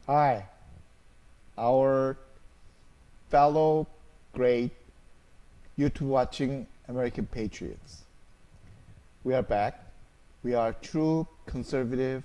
Hi, our fellow great YouTube watching American patriots. We are back. We are true conservative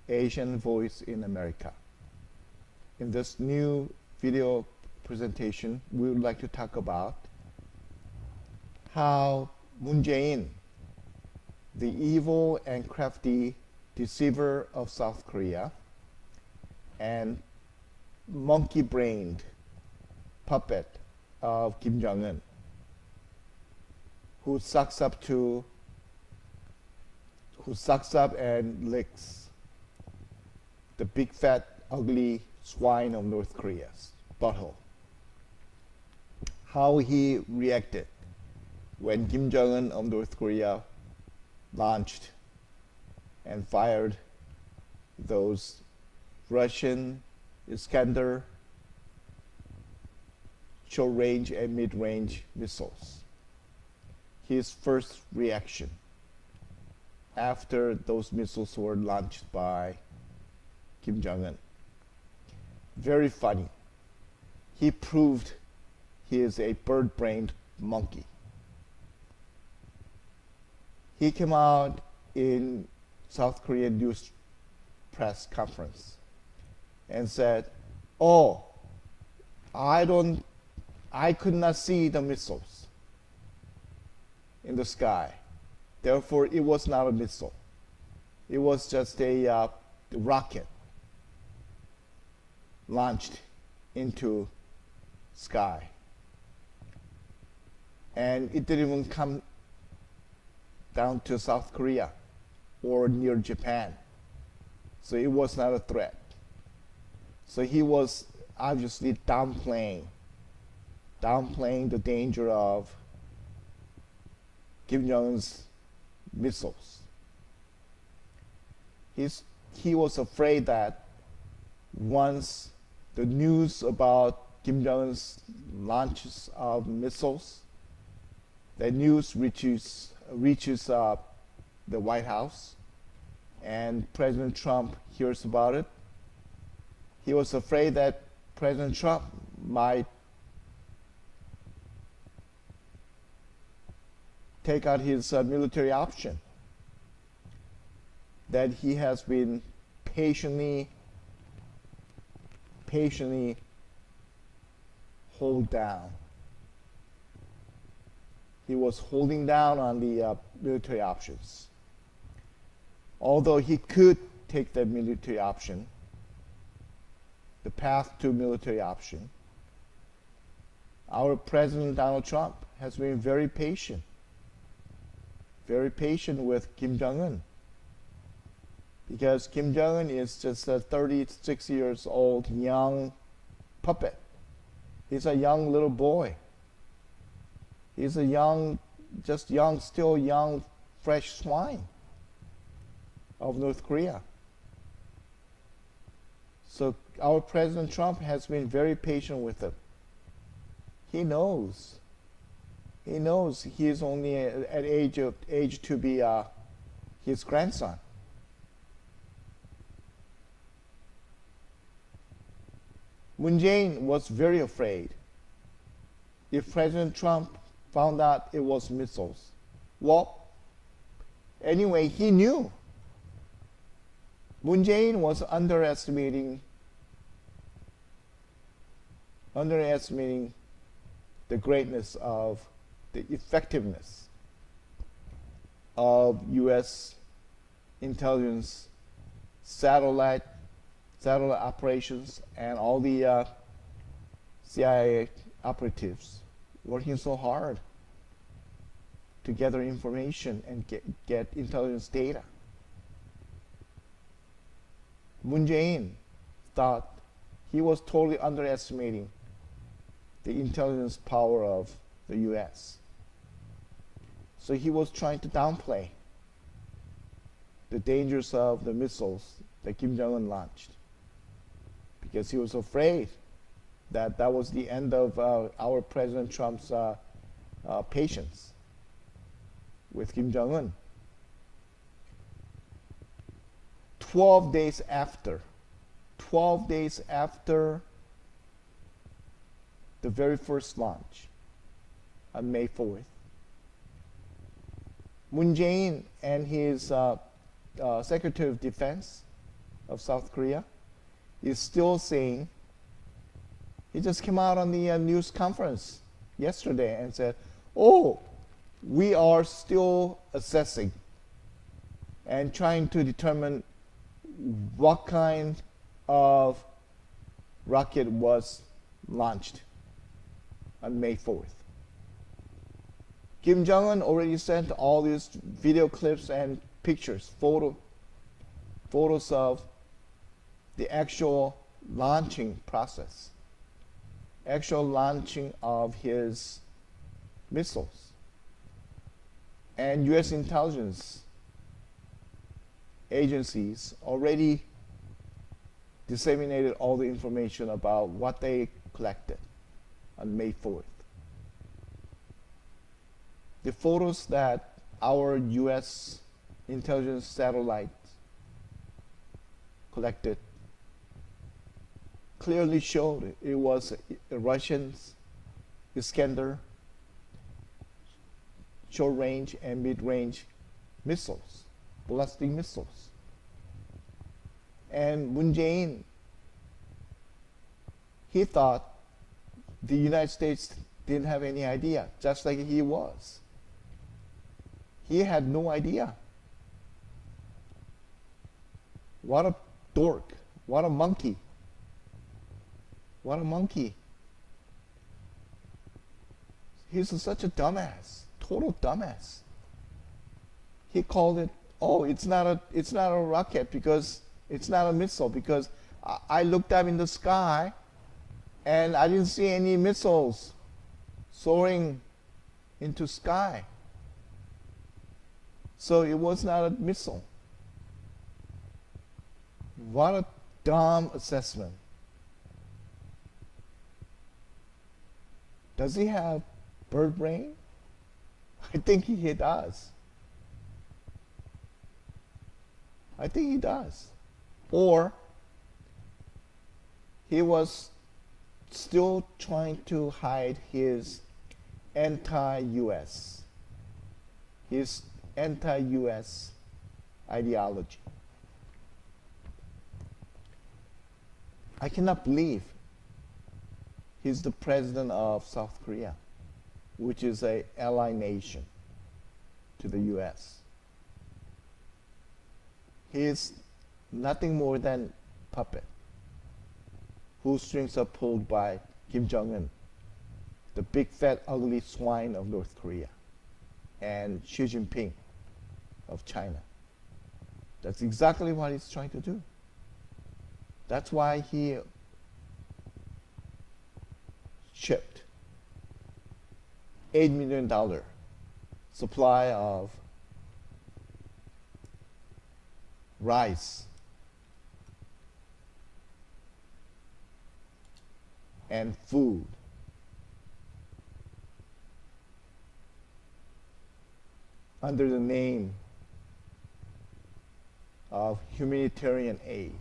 Asian voice in America. In this new video presentation, we would like to talk about how Moon Jae-In, the evil and crafty deceiver of South Korea, and monkey-brained puppet of Kim Jong-un, who sucks up and licks the big fat ugly swine of North Korea's butthole. How he reacted when Kim Jong-un of North Korea launched and fired those Russian Iskander short-range and mid-range missiles. His first reaction after those missiles were launched by Kim Jong-un. Very funny. He proved he is a bird-brained monkey. He came out in South Korean news press conference and said, "Oh, I could not see the missiles in the sky. Therefore, it was not a missile. It was just a rocket launched into sky. And it didn't even come down to South Korea or near Japan. So it was not a threat." So he was obviously downplaying the danger of Kim Jong-un's missiles. He was afraid that once the news about Kim Jong-un's launches of missiles, the news reaches the White House, and President Trump hears about it. He was afraid that President Trump might take out his military option that he has been patiently hold down. He was holding down on the military options. Although he could take the military option, the path to military option, our President Donald Trump has been very patient with Kim Jong-un, because Kim Jong-un is just a 36 years old young puppet. He's a young little boy. He's a still young, fresh swine of North Korea. So our President Trump has been very patient with him. He knows he is only at age to be his grandson. Moon Jae-In was very afraid if President Trump found out it was missiles. Well, anyway, he knew. Moon Jae-In was underestimating the greatness of the effectiveness of U.S. intelligence satellite operations and all the CIA operatives working so hard to gather information and get intelligence data. Moon Jae-In thought he was totally underestimating the intelligence power of the U.S. So he was trying to downplay the dangers of the missiles that Kim Jong-un launched, because he was afraid that that was the end of our President Trump's patience with Kim Jong-un. 12 days after 12 days after the very first launch on May 4th. Moon Jae-In and his Secretary of Defense of South Korea is still saying, he just came out on the news conference yesterday and said, oh, we are still assessing and trying to determine what kind of rocket was launched on May 4th. Kim Jong-un already sent all these video clips and pictures, photos of the actual launching process, actual launching of his missiles. And US intelligence agencies already disseminated all the information about what they collected on May 4th. The photos that our US intelligence satellites collected clearly showed it was a Russian Iskander short-range and mid-range missiles, ballistic missiles. And Moon Jae-In, he thought the United States didn't have any idea, just like he was. He had no idea. What a dork. What a monkey. What a monkey. He's such a dumbass, total dumbass. He called it, oh, it's not a rocket because it's not a missile, because I looked up in the sky and I didn't see any missiles soaring into sky. So it was not a missile. What a dumb assessment. Does he have bird brain? I think he does. I think he does. Or he was still trying to hide his anti-US, his anti-US ideology. I cannot believe he's the president of South Korea, which is an ally nation to the US. He is nothing more than puppet whose strings are pulled by Kim Jong-un, the big fat ugly swine of North Korea, and Xi Jinping of China. That's exactly what he's trying to do. That's why he shipped $8 million supply of rice and food under the name of humanitarian aid.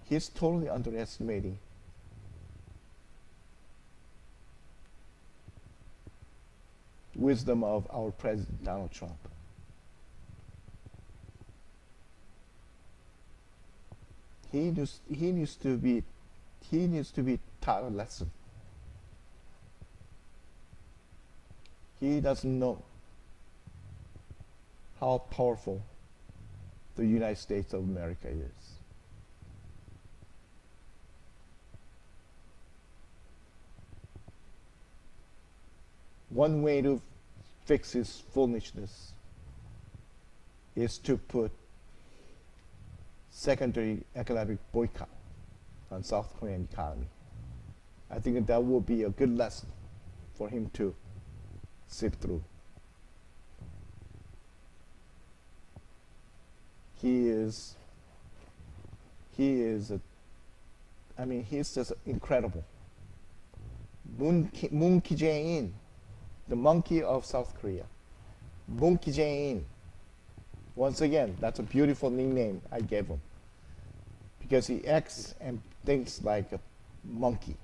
He's totally underestimating wisdom of our President Donald Trump. He needs to be taught a lesson. He doesn't know how powerful the United States of America is. One way to fix his foolishness is to put secondary economic boycott on South Korean economy. I think that will be a good lesson for him to sift through. He's just incredible. MOONkey Jae-In the monkey of South Korea. MOONkey Jae-In. Once again, that's a beautiful nickname I gave him because he acts and thinks like a monkey.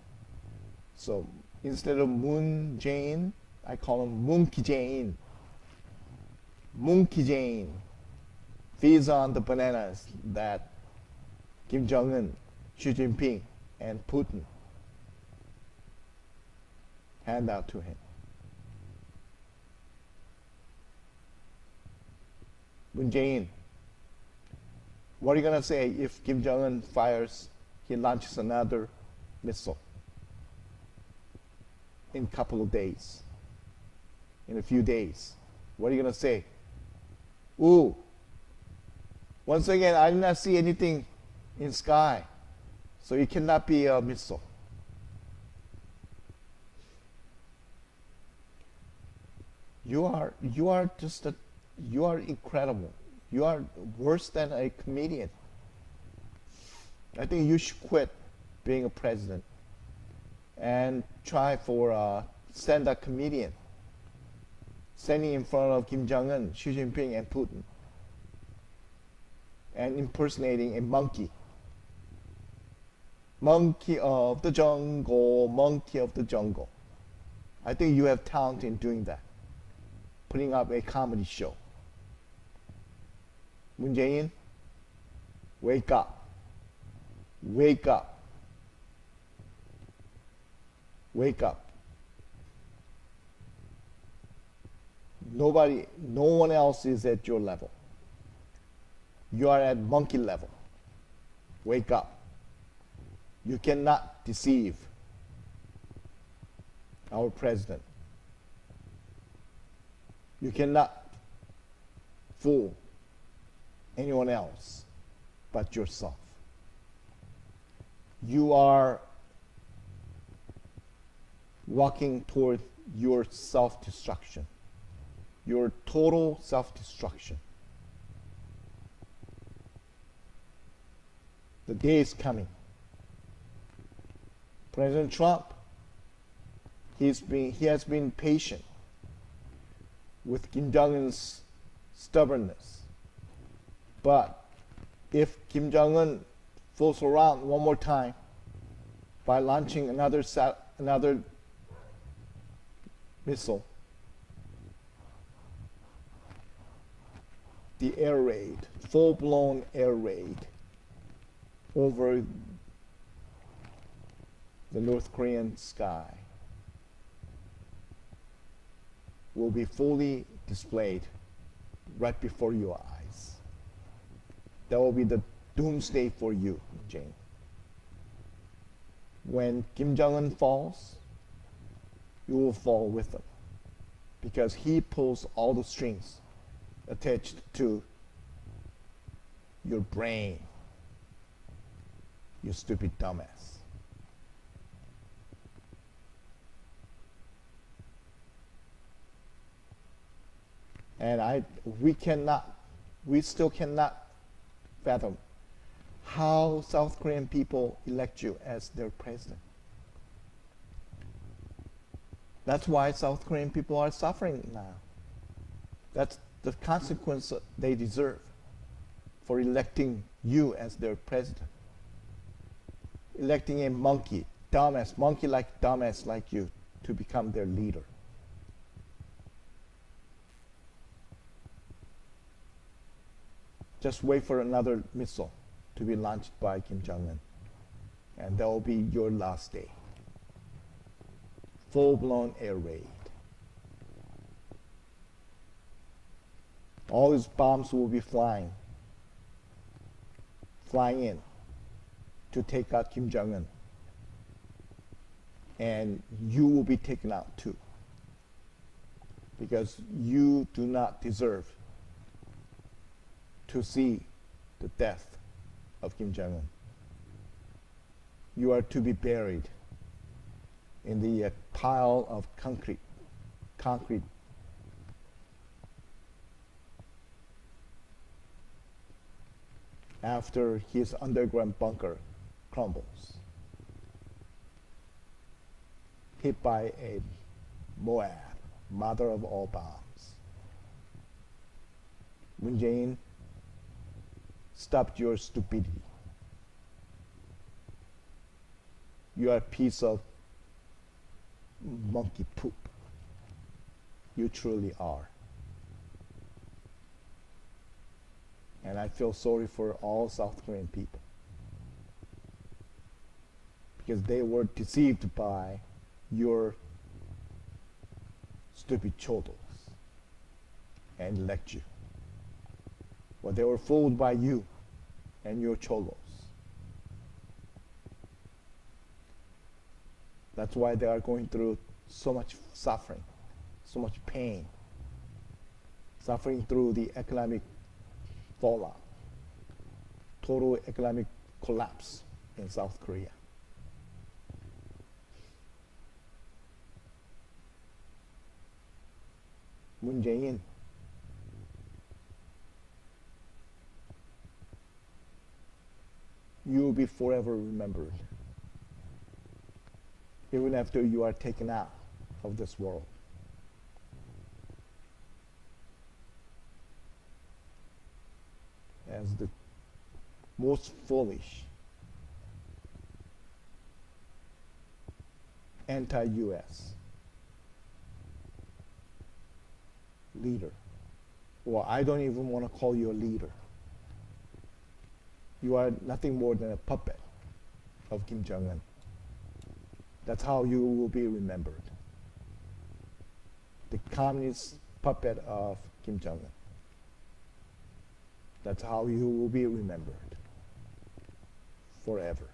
So instead of Moon Jae-In, I call him MOONkey Jae-In. MOONkey Jae-In feeds on the bananas that Kim Jong-un, Xi Jinping, and Putin hand out to him. Moon Jae-In, what are you going to say if Kim Jong-un fires, he launches another missile in a couple of days, in a few days? What are you going to say? Ooh, once again, I did not see anything in sky, so it cannot be a missile. You are incredible. You are worse than a comedian. I think you should quit being a president and try for stand-up comedian, standing in front of Kim Jong-un, Xi Jinping, and Putin, and impersonating a monkey. Monkey of the jungle, monkey of the jungle. I think you have talent in doing that, putting up a comedy show. Moon Jae-In, wake up. Wake up. Wake up. No one else is at your level. You are at monkey level. Wake up. You cannot deceive our president. You cannot fool anyone else but yourself. You are walking toward your self-destruction, your total self-destruction. The day is coming. President Trump, he has been patient with Kim Jong-un's stubbornness. But if Kim Jong-un fools around one more time by launching another missile, the air raid, full-blown air raid over the North Korean sky will be fully displayed right before your eyes. That will be the doomsday for you, Jane. When Kim Jong-un falls, you will fall with him, because he pulls all the strings attached to your brain, you stupid dumbass. And we still cannot fathom how South Korean people elect you as their president. That's why South Korean people are suffering now. That's the consequence they deserve for electing you as their president. Electing a monkey dumbass like you to become their leader. Just wait for another missile to be launched by Kim Jong-un, and that will be your last day. Full-blown air raid. All these bombs will be flying in to take out Kim Jong-un. And you will be taken out too, because you do not deserve to see the death of Kim Jong-un. You are to be buried in the pile of concrete after his underground bunker crumbles, hit by a Moab mother of all bombs. Moon Jae-in, stop your stupidity. You are a piece of monkey poop. You truly are. And I feel sorry for all South Korean people, because they were deceived by your stupid chodos and elect you. Well, they were fooled by you and your cholos. That's why they are going through so much suffering, so much pain, suffering through the economic fallout, total economic collapse in South Korea. Moon Jae-in, you will be forever remembered, even after you are taken out of this world. As the most foolish, anti-US leader. Well, I don't even want to call you a leader. You are nothing more than a puppet of Kim Jong-un. That's how you will be remembered. The communist puppet of Kim Jong-un. That's how you will be remembered forever.